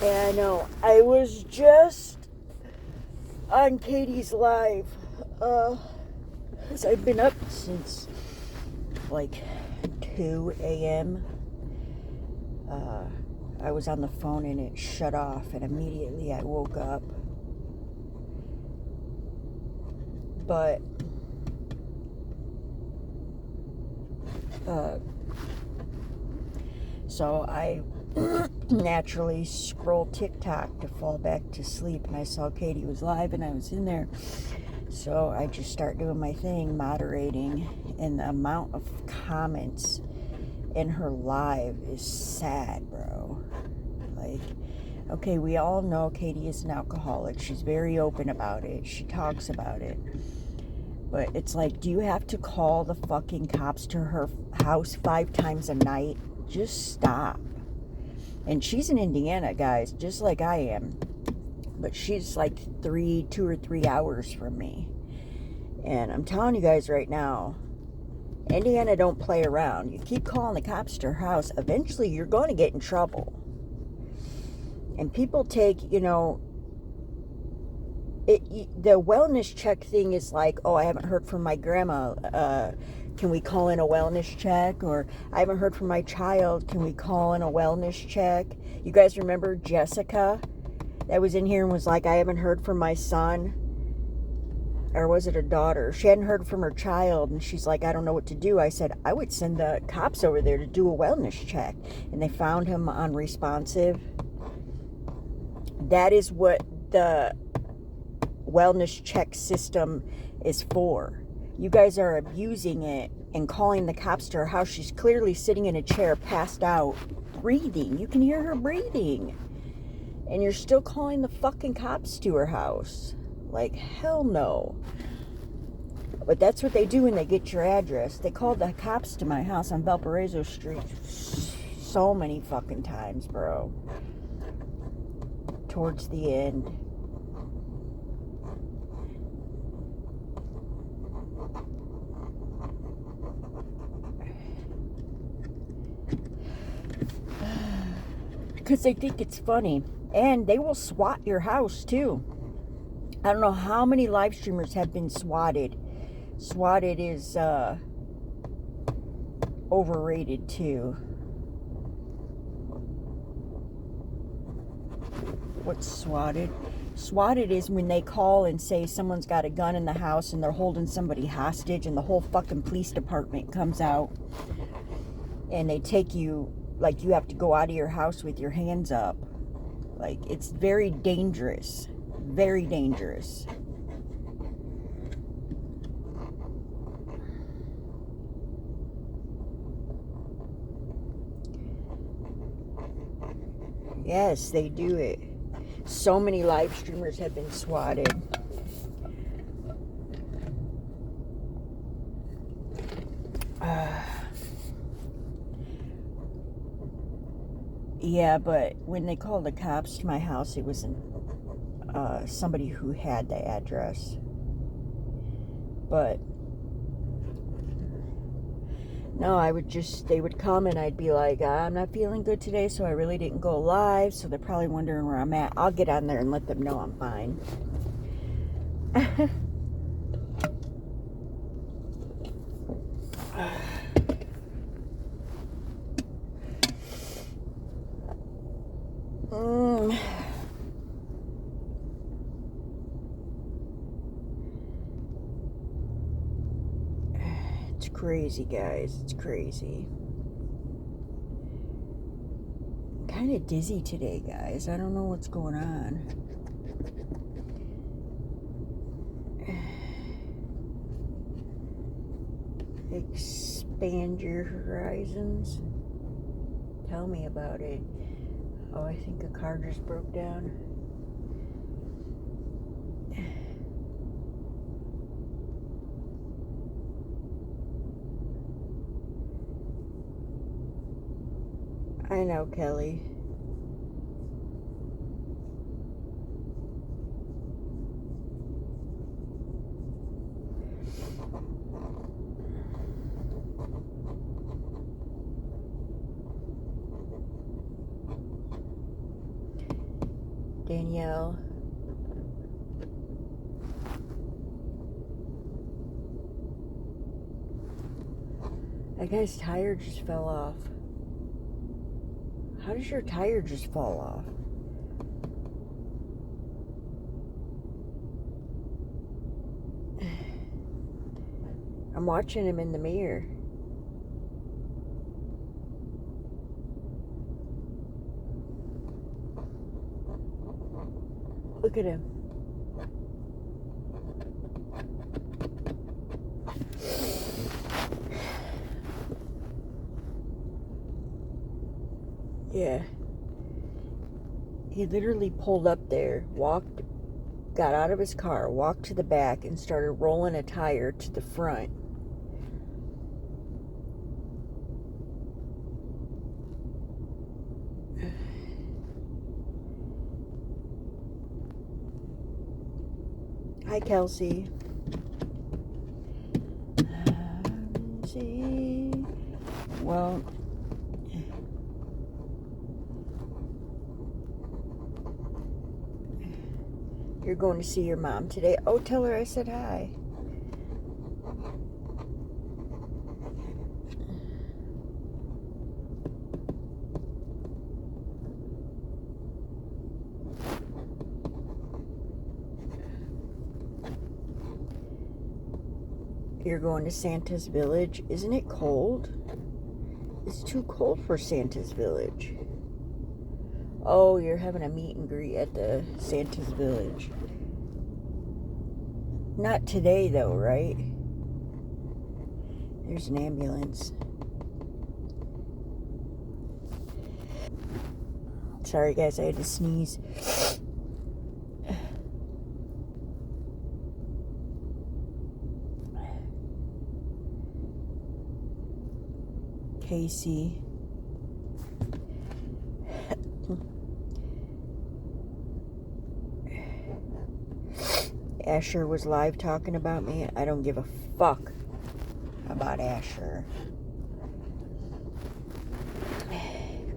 Yeah, I know. I was just on Katie's live. Cause I've been up since like 2 a.m. I was on the phone and it shut off, and immediately I woke up. But so I naturally scrolled TikTok to fall back to sleep, and I saw Katie was live and I was in there. So I just start doing my thing, moderating, and the amount of comments in her live is sad, bro. Like, okay, we all know Katie is an alcoholic. She's very open about it. She talks about it. But it's like, do you have to call the fucking cops to her house 5 times a night? Just stop. And she's in Indiana, guys, just like I am. But she's like 2 or 3 hours from me. And I'm telling you guys right now, Indiana don't play around. You keep calling the cops to her house, eventually you're going to get in trouble. And people take, the wellness check thing is like, oh, I haven't heard from my grandma. Can we call in a wellness check? Or I haven't heard from my child. Can we call in a wellness check? You guys remember Jessica that was in here and was like, I haven't heard from my son? Or was it a daughter? She hadn't heard from her child, and she's like, I don't know what to do. I said, I would send the cops over there to do a wellness check. And they found him unresponsive. That is what the wellness check system is for. You guys are abusing it and calling the cops to her house. She's clearly sitting in a chair, passed out, breathing. You can hear her breathing. And you're still calling the fucking cops to her house. Like, hell no. But that's what they do when they get your address. They called the cops to my house on Valparaiso Street so many fucking times, bro. Towards the end. Because they think it's funny. And they will SWAT your house, too. I don't know how many live streamers have been swatted. Swatted is overrated, too. What's swatted? Swatted is when they call and say someone's got a gun in the house and they're holding somebody hostage, and the whole fucking police department comes out and they take you, like, you have to go out of your house with your hands up. Like, it's very dangerous. Very dangerous. Yes, they do it. So many live streamers have been swatted. Yeah, but when they called the cops to my house, it was somebody who had the address. But no, they would come and I'd be like, I'm not feeling good today, so I really didn't go live, so they're probably wondering where I'm at. I'll get on there and let them know I'm fine. It's crazy, guys. It's crazy. I'm kind of dizzy today, guys. I don't know what's going on. Expand your horizons. Tell me about it. Oh, I think a car just broke down. I know, Kelly. Danielle. That guy's tire just fell off. How does your tire just fall off? I'm watching him in the mirror. Look at him. Yeah. He literally pulled up there, got out of his car, walked to the back, and started rolling a tire to the front. Hi, Kelsey. Well, you're going to see your mom today. Oh, tell her I said hi. You're going to Santa's Village. Isn't it cold? It's too cold for Santa's Village. Oh, you're having a meet and greet at the Santa's Village. Not today, though, right? There's an ambulance. Sorry, guys, I had to sneeze. Casey. Asher was live talking about me. I don't give a fuck about Asher.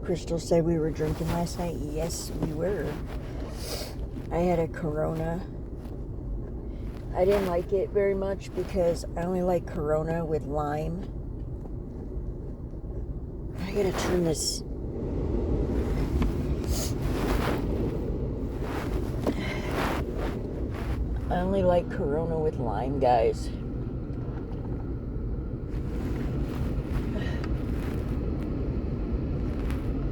Crystal said we were drinking last night. Yes, we were. I had a Corona. I didn't like it very much because I only like Corona with lime. I gotta turn this. I only like Corona with lime, guys.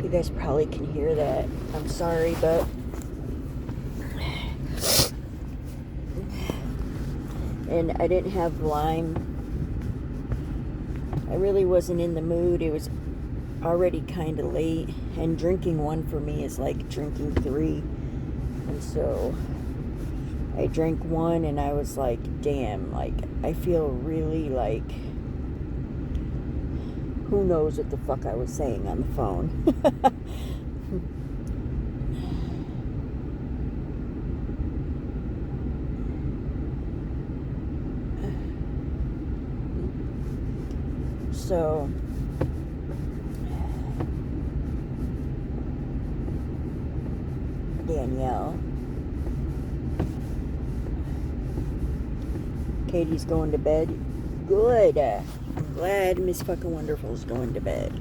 You guys probably can hear that. I'm sorry, but and I didn't have lime. I really wasn't in the mood. It was already kind of late, and drinking one for me is like drinking three. And so I drank one and I was like, damn, like I feel really like, who knows what the fuck I was saying on the phone. So Danielle, Katie's going to bed. Good. I'm glad Miss Fucking Wonderful is going to bed.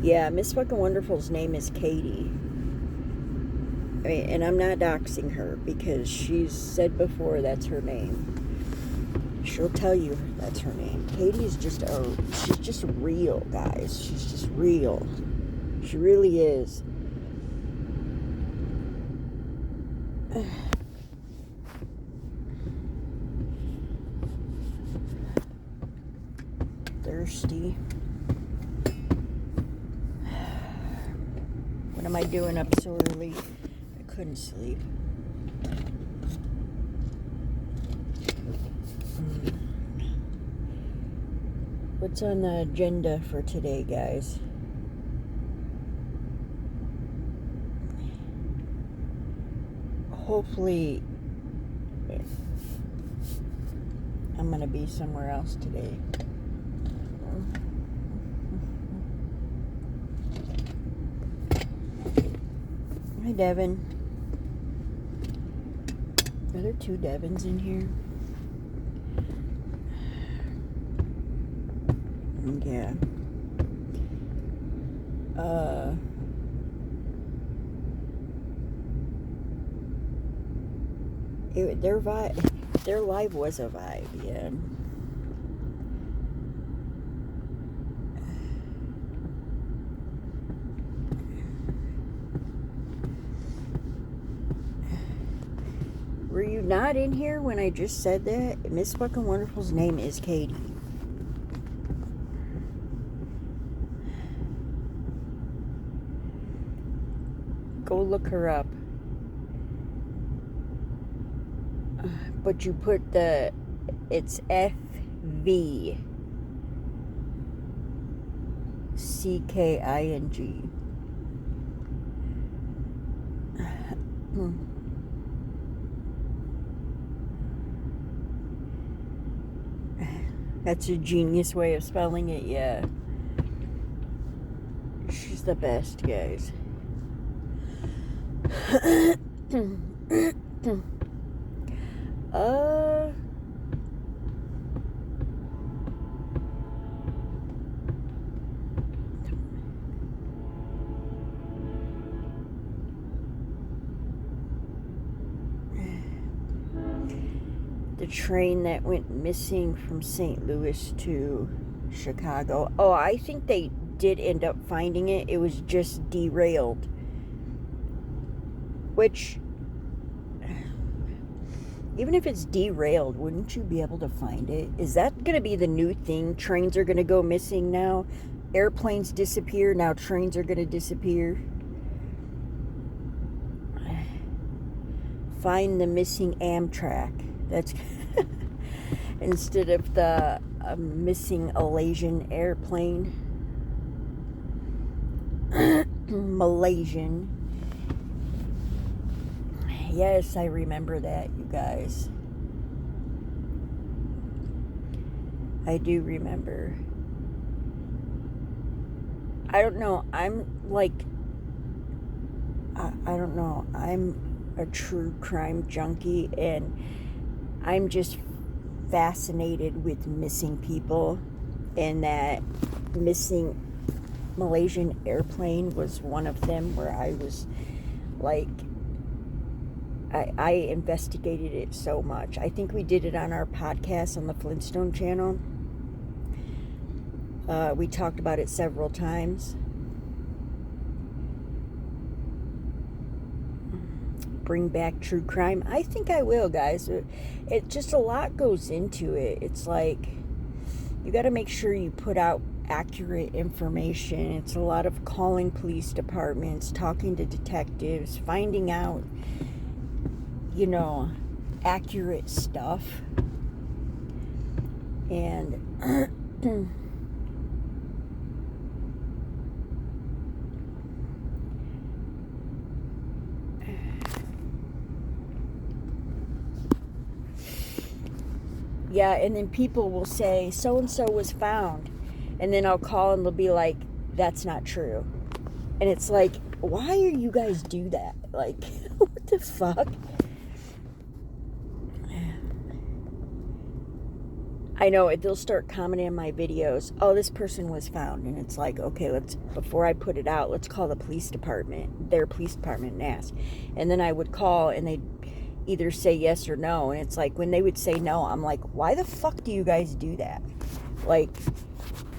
Yeah, Miss Fucking Wonderful's name is Katie. I mean, and I'm not doxing her because she's said before that's her name. She'll tell you that's her name. Katie's just she's just real, guys. She's just real. She really is. Thirsty. What am I doing up so early? I couldn't sleep. What's on the agenda for today, guys? Hopefully, I'm going to be somewhere else today. Hi, Devin. Are there 2 Devins in here? Yeah. Their live was a vibe, yeah. Were you not in here when I just said that? Miss Fucking Wonderful's name is Katie. Go look her up. But you put it's FVCKING. That's a genius way of spelling it, yeah. She's the best, guys. The train that went missing from St. Louis to Chicago. Oh, I think they did end up finding it. It was just derailed. Which, even if it's derailed, wouldn't you be able to find it? Is that going to be the new thing? Trains are going to go missing now. Airplanes disappear. Now trains are going to disappear. Find the missing Amtrak. That's instead of the missing Malaysian airplane. Malaysian. Yes, I remember that, you guys. I do remember. I don't know. I'm like, I don't know. I'm a true crime junkie, and I'm just fascinated with missing people, and that missing Malaysian airplane was one of them, where I was like, I investigated it so much. I think we did it on our podcast on the Flintstone channel. We talked about it several times. Bring back true crime. I think I will, guys. It just, a lot goes into it. It's like, you got to make sure you put out accurate information. It's a lot of calling police departments, talking to detectives, finding out, you know, accurate stuff. And yeah, and then people will say, so-and-so was found. And then I'll call and they'll be like, that's not true. And it's like, why are you guys do that? Like, what the fuck? I know, they'll start commenting on my videos, oh, this person was found. And it's like, okay, before I put it out, let's call the police department, their police department, and ask. And then I would call and they'd either say yes or no. And it's like, when they would say no, I'm like, why the fuck do you guys do that? Like,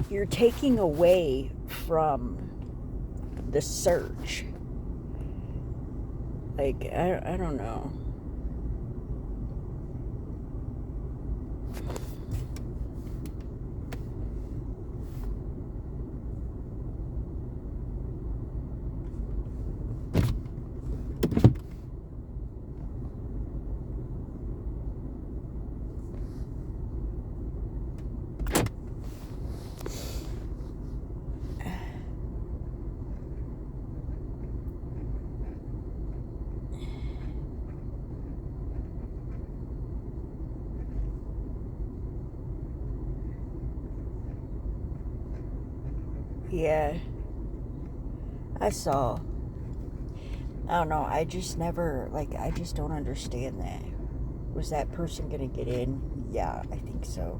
you're taking away from the search. Like, I don't know. Yeah. I saw. I don't know. I just never, like, I just don't understand that. Was that person going to get in? Yeah, I think so.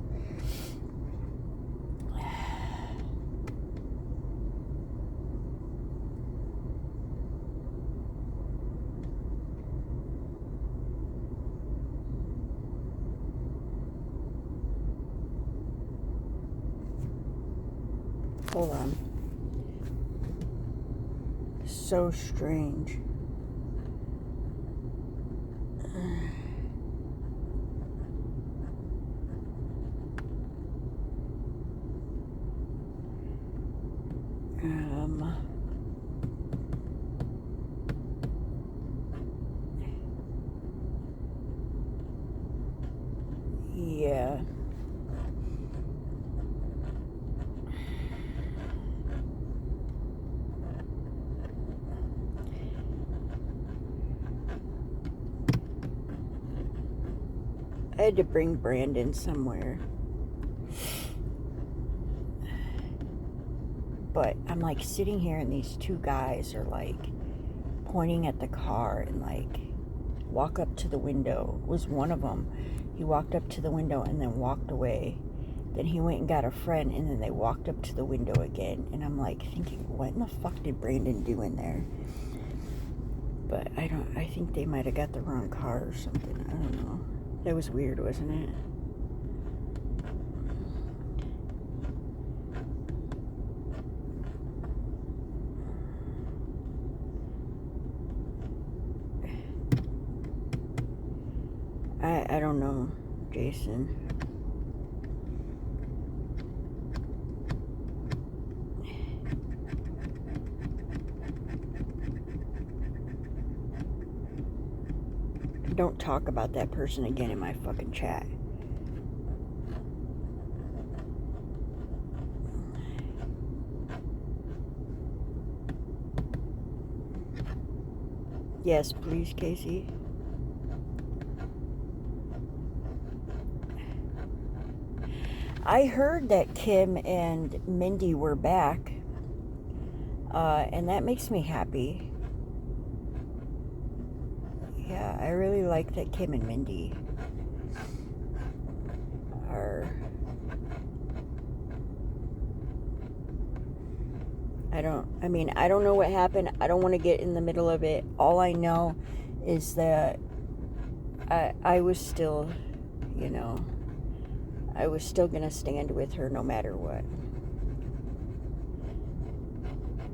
Hold on. So strange. Yeah. I had to bring Brandon somewhere. But I'm like sitting here and these two guys are like pointing at the car and like walk up to the window. Was one of them. He walked up to the window and then walked away. Then he went and got a friend and then they walked up to the window again. And I'm like thinking, what in the fuck did Brandon do in there? But I think they might have got the wrong car or something. I don't know. That was weird, wasn't it? I don't know, Jason. Don't talk about that person again in my fucking chat. Yes, please, Casey. I heard that Kim and Mindy were back, and that makes me happy. Yeah, I really like that Kim and Mindy are... I don't know what happened. I don't want to get in the middle of it. All I know is that I was still, you know, I was still going to stand with her no matter what.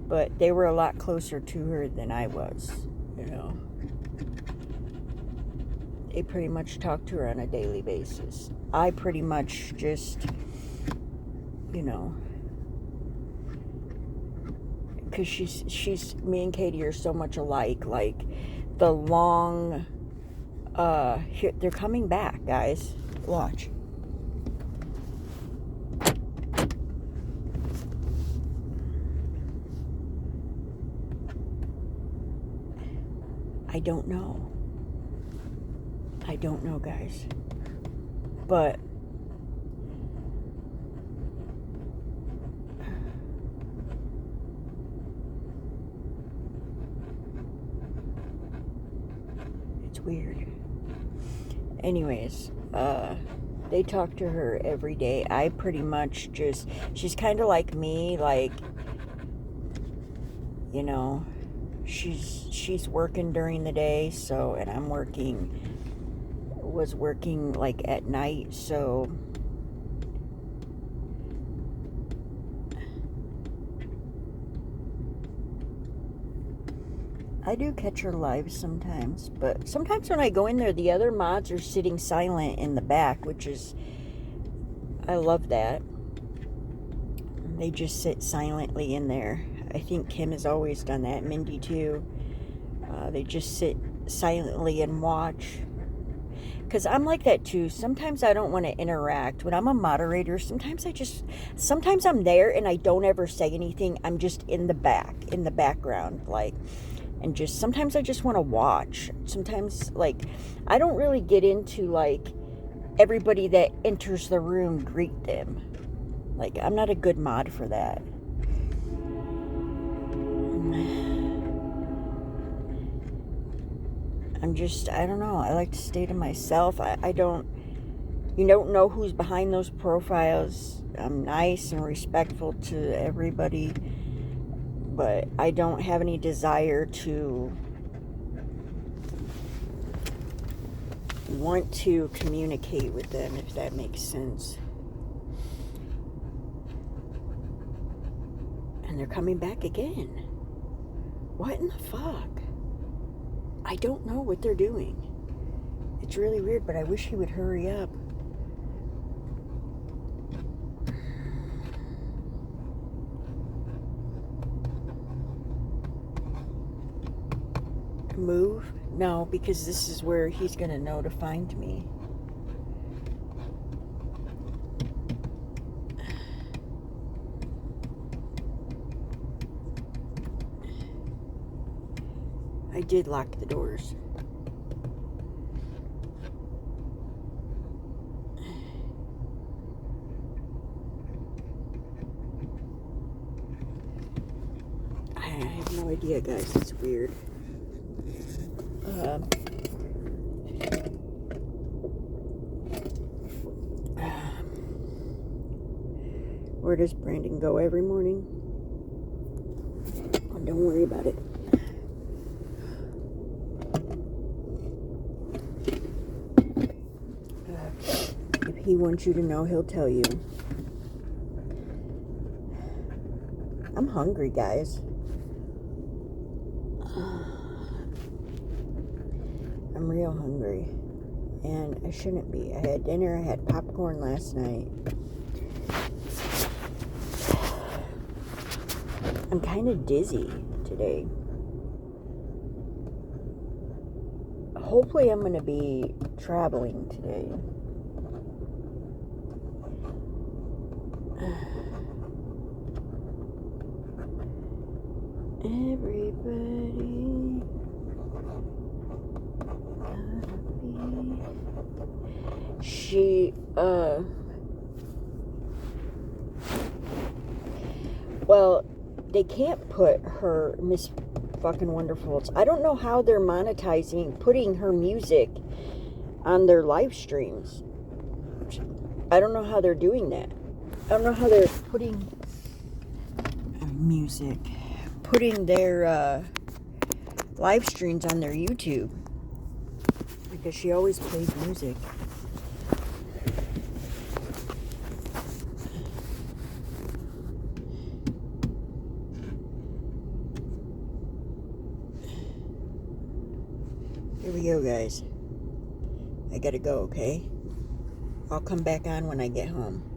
But they were a lot closer to her than I was, you know. They pretty much talked to her on a daily basis. I pretty much just, you know, because she's me and Katie are so much alike. Like the long, they're coming back, guys. Watch. I don't know. I don't know, guys. But it's weird. Anyways, they talk to her every day. I pretty much just, she's kind of like me, like, you know, she's working during the day, so, and I'm was working like at night, so I do catch her live sometimes, but sometimes when I go in there, the other mods are sitting silent in the back, which is, I love that. They just sit silently in there. I think Kim has always done that, Mindy too. They just sit silently and watch. Because I'm like that too. Sometimes I don't want to interact. When I'm a moderator, sometimes I'm there and I don't ever say anything. I'm just in the background, like, and just, sometimes I just want to watch. Sometimes, like, I don't really get into, like, everybody that enters the room, greet them. Like, I'm not a good mod for that. I don't know. I like to stay to myself. You don't know who's behind those profiles. I'm nice and respectful to everybody, but I don't have any desire to want to communicate with them, if that makes sense. And they're coming back again. What in the fuck? I don't know what they're doing. It's really weird, but I wish he would hurry up. Move? No, because this is where he's going to know to find me. I did lock the doors. I have no idea, guys. It's weird. Where does Brandon go every morning? Oh, don't worry about it. If he wants you to know, he'll tell you. I'm hungry, guys. I'm real hungry. And I shouldn't be. I had dinner. I had popcorn last night. I'm kind of dizzy today. Hopefully I'm going to be traveling today. Everybody gotta be. Well, they can't put her Miss fucking Wonderful. I don't know how they're monetizing putting her music on their live streams. I don't know how they're doing that. I don't know how they're putting their live streams on their YouTube, because she always plays music. Here we go, guys. I gotta go, okay? I'll come back on when I get home.